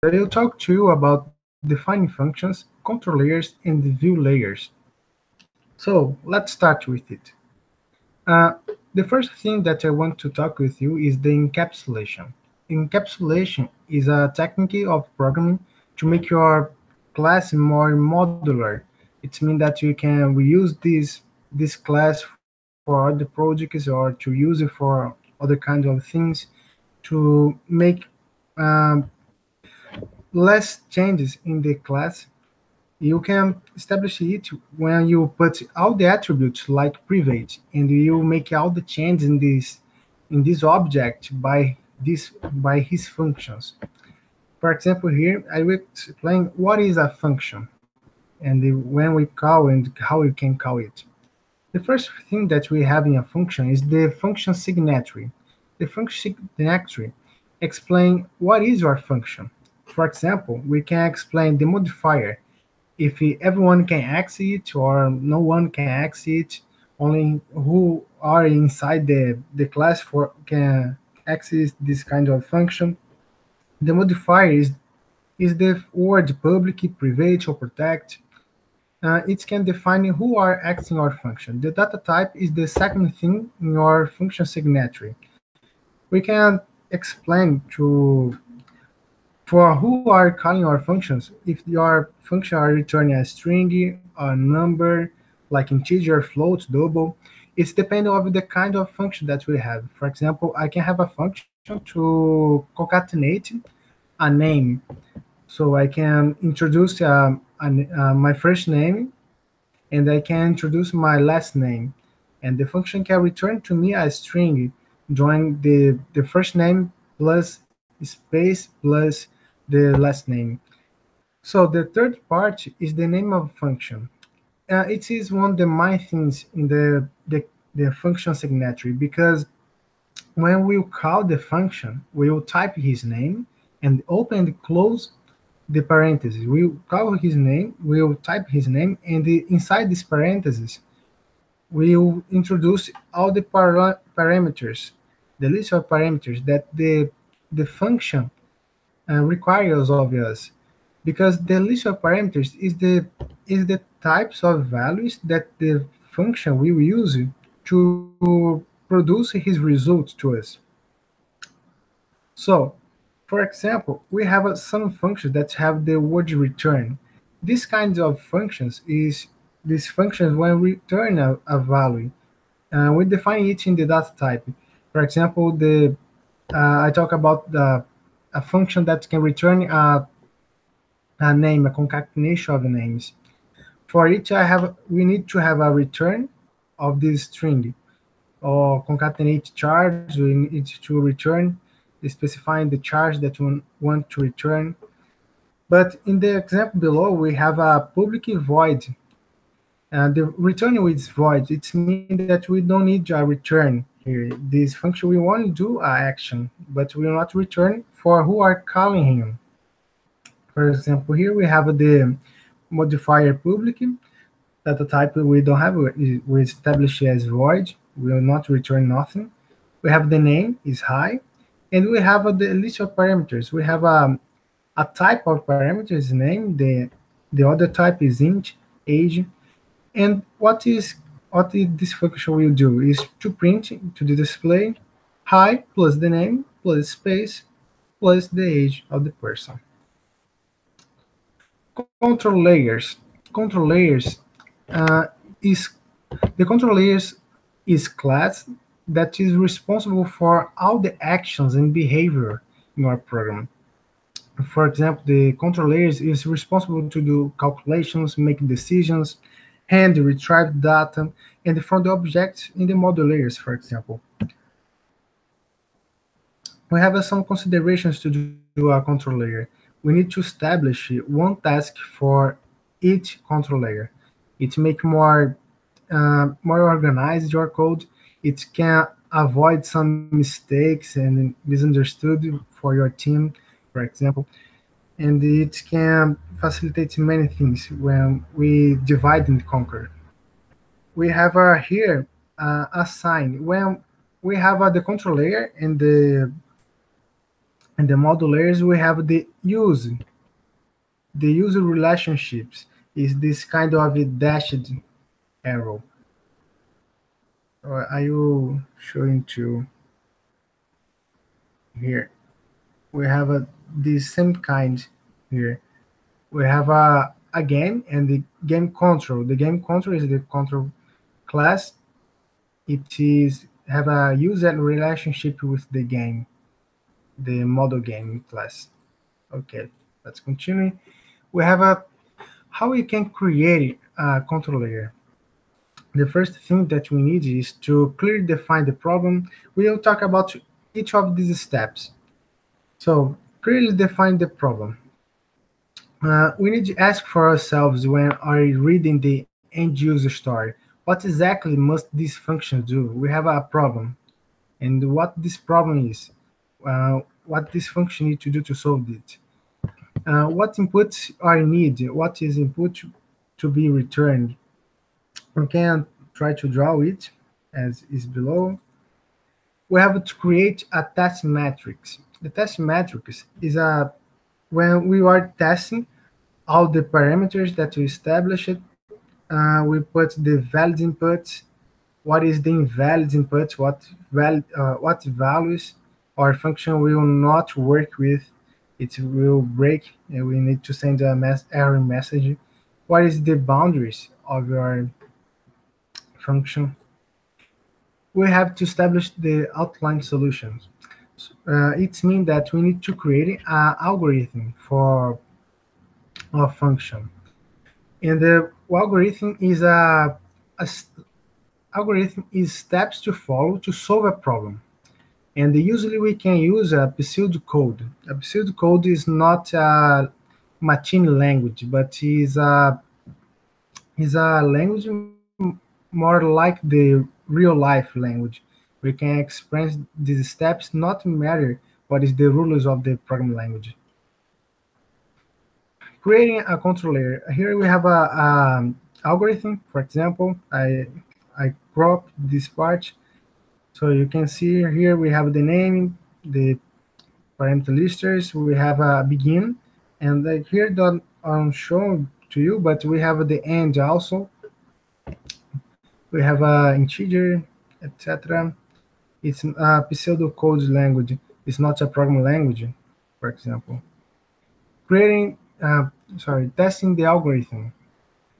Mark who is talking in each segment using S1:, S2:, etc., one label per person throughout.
S1: I will talk to you about defining functions, control layers, and the view layers. So let's start with it. Uh, the first thing that I want to talk with you is the encapsulation. Encapsulation is a technique of programming to make your class more modular. It means that you can reuse this class for other projects or to use it for other kinds of things to make um, less changes in the class. You can establish it when you put all the attributes like private, and you make all the changes in this object by his functions. For example, here I will explain what is a function and when we call and how we can call it. The first thing that we have in a function is the function signature. The function signature explain what is your function. For example, we can explain the modifier if everyone can access it or no one can access it, only who are inside the class for can access this kind of function. The modifier is the word public, private, or protect. It can define who are accessing our function. The data type is the second thing in your function signature. We can explain to for who are calling our functions, if your function are returning a string, a number, like integer, float, double, it's depending on the kind of function that we have. For example, I can have a function to concatenate a name. So I can introduce my first name and I can introduce my last name. And the function can return to me a string join the first name plus space plus the last name. So the third part is the name of function. It is one of the main things in the function signature because when we call the function, we will type his name and open and close the parentheses. We will call his name, we will type his name, and inside this parentheses, we will introduce all the parameters, the list of parameters that the function requires of us, because the list of parameters is the types of values that the function will use to produce his results to us. So, for example, we have some functions that have the word return. These kinds of functions is these functions when we return a value. We define it in the data type. For example, I talk about a function that can return a name, a concatenation of names. For each, we need to have a return of this string or concatenate charge. We need to return specifying the charge that we want to return. But in the example below, we have a public void. The return with void, it means that we don't need a return here. This function we want to do an action, but we will not return for who are calling him. For example, here we have the modifier public. Data type we don't have, we establish as void, we will not return nothing. We have the name is high, and we have the list of parameters. We have a type of parameters name, the other type is int, age, and what this function will do is to print to the display high plus the name plus space plus the age of the person. Control layers. Control layers is the control layers is class that is responsible for all the actions and behavior in our program. For example, the control layers is responsible to do calculations, make decisions, handle, retrieve data, and from the objects in the model layers, for example. We have some considerations to do a control layer. We need to establish one task for each control layer. It make more organized your code. It can avoid some mistakes and misunderstood for your team, for example. And it can facilitate many things when we divide and conquer. We have here a sign when we have the control layer and And the model layers we have the user relationships is this kind of a dashed arrow. Are you showing to here? We have the same kind here. We have a game and the game control. The game control is the control class. It is have a user relationship with the game, the model game class. Okay, let's continue. We have a how we can create a controller. The first thing that we need is to clearly define the problem. We will talk about each of these steps. So clearly define the problem. We need to ask for ourselves when are reading the end user story, what exactly must this function do? We have a problem, and what this problem is, what this function need to do to solve it. What inputs are needed? What is input to be returned? We can try to draw it as is below. We have to create a test matrix. The test matrix is a when we are testing all the parameters that we established. We put the valid inputs. What is the invalid input? What values our function will not work with? It will break, and we need to send a error message. What is the boundaries of your function? We have to establish the outline solutions. It means that we need to create an algorithm for a function, and the algorithm is algorithm is steps to follow to solve a problem. And usually we can use a pseudocode. A pseudocode is not a machine language, but is a language more like the real life language. We can express these steps not matter what is the rules of the program language. Creating a controller. Here we have a algorithm. For example, I crop this part so you can see here we have the name, the parameter listers. We have a begin, and here don't show to you, but we have the end also. We have a integer, etc. It's a pseudocode language. It's not a programming language, for example. Creating, testing the algorithm.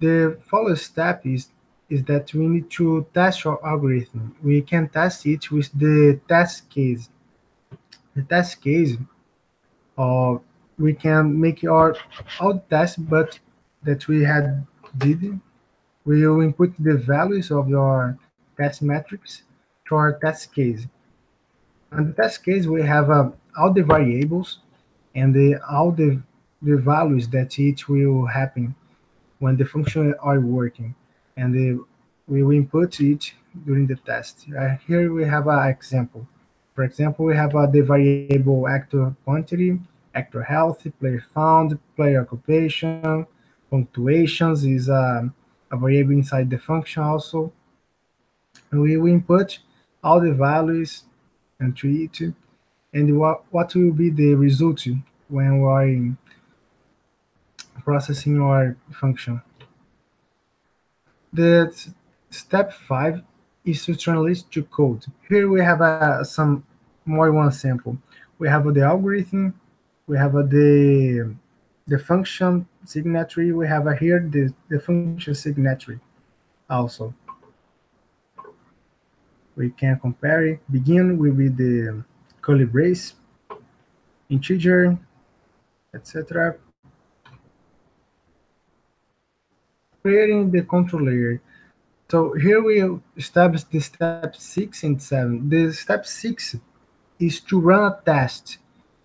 S1: The follow step is that we need to test our algorithm. We can test it with the test case. The test case, uh, we can make our all the tests, but that we had did. We will input the values of your test metrics to our test case. In the test case, we have all the variables and all the values that each will happen when the function are working, and we will input it during the test. Here we have an example. For example, we have the variable actor quantity, actor health, player found, player occupation, punctuations is a variable inside the function also. And we will input all the values into it, and what will be the result when we are processing our function. The step 5 is to translate to code. Here we have some more one sample. We have the algorithm, we have the function signature, we have here the function signature also. We can compare it. Begin will be the curly brace, integer, etc. Creating the controller. So here we establish the step 6 and 7. The step 6 is to run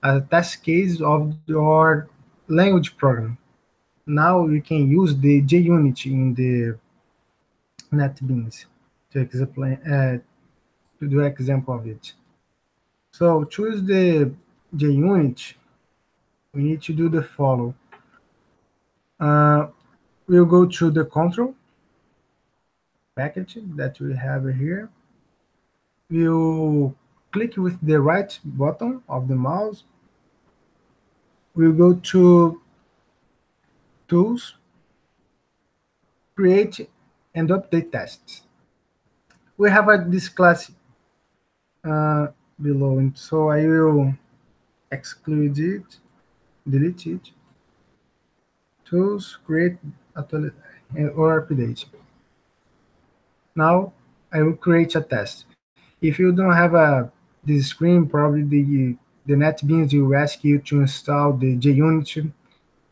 S1: a test case of your language program. Now you can use the JUnit in the NetBeans to explain to do example of it. So choose the JUnit. We need to do the follow. Uh, we'll go to the control package that we have here. We'll click with the right button of the mouse we'll go to Tools, Create and Update Tests. We have this class uh, below, and so I will exclude it, delete it. Tools, Create, or Update. Now I will create a test. If you don't have this screen, probably the NetBeans will ask you to install the JUnit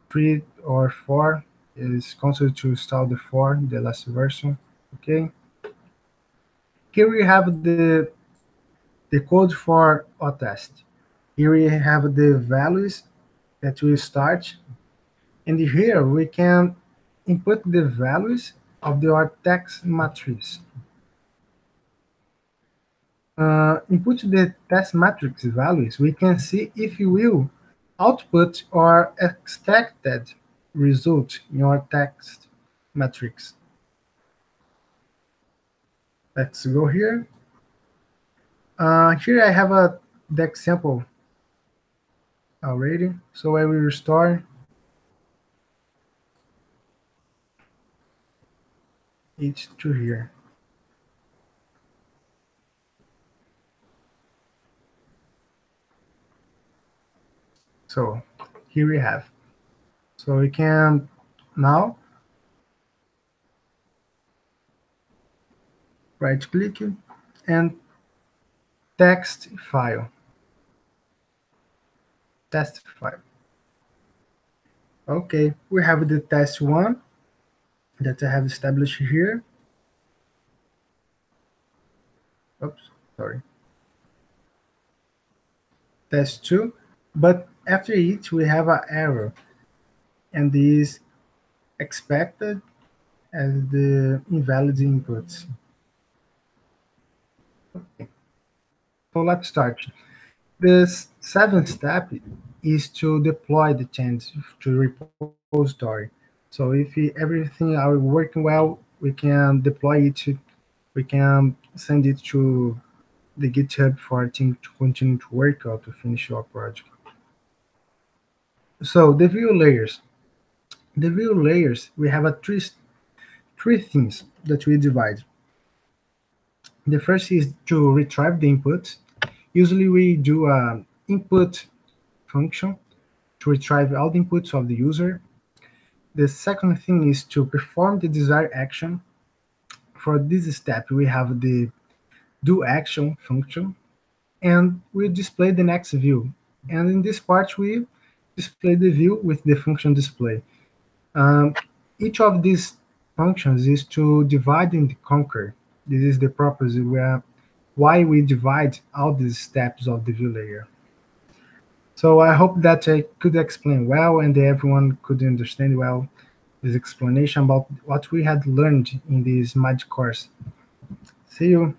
S1: 3 or 4. It's considered to install the 4, the last version. Okay. Here we have the code for our test. Here we have the values that we start, and here we can input the values of our text matrix. Input the test matrix values, we can see if you will output or expected result in your text matrix. Let's go here. Here I have the example already, so I will restore it to here. So here we have. So we can now right click and text file, test file. Okay, we have the test one that I have established here. Oops, sorry. Test two, but after it we have an error, and this expected as the invalid inputs. So let's start. The seventh step is to deploy the change to repository. So if everything are working well, we can deploy it. We can send it to the GitHub for a team to continue to work or to finish your project. So the view layers. The view layers, we have three things that we divide. The first is to retrieve the input. Usually we do a input function to retrieve all the inputs of the user. The second thing is to perform the desired action. For this step, we have the do action function, and we display the next view. And in this part, we display the view with the function display. Um, each of these functions is to divide and conquer. This is the purpose why we divide all these steps of the view layer. So I hope that I could explain well and everyone could understand well this explanation about what we had learned in this MAD course. See you.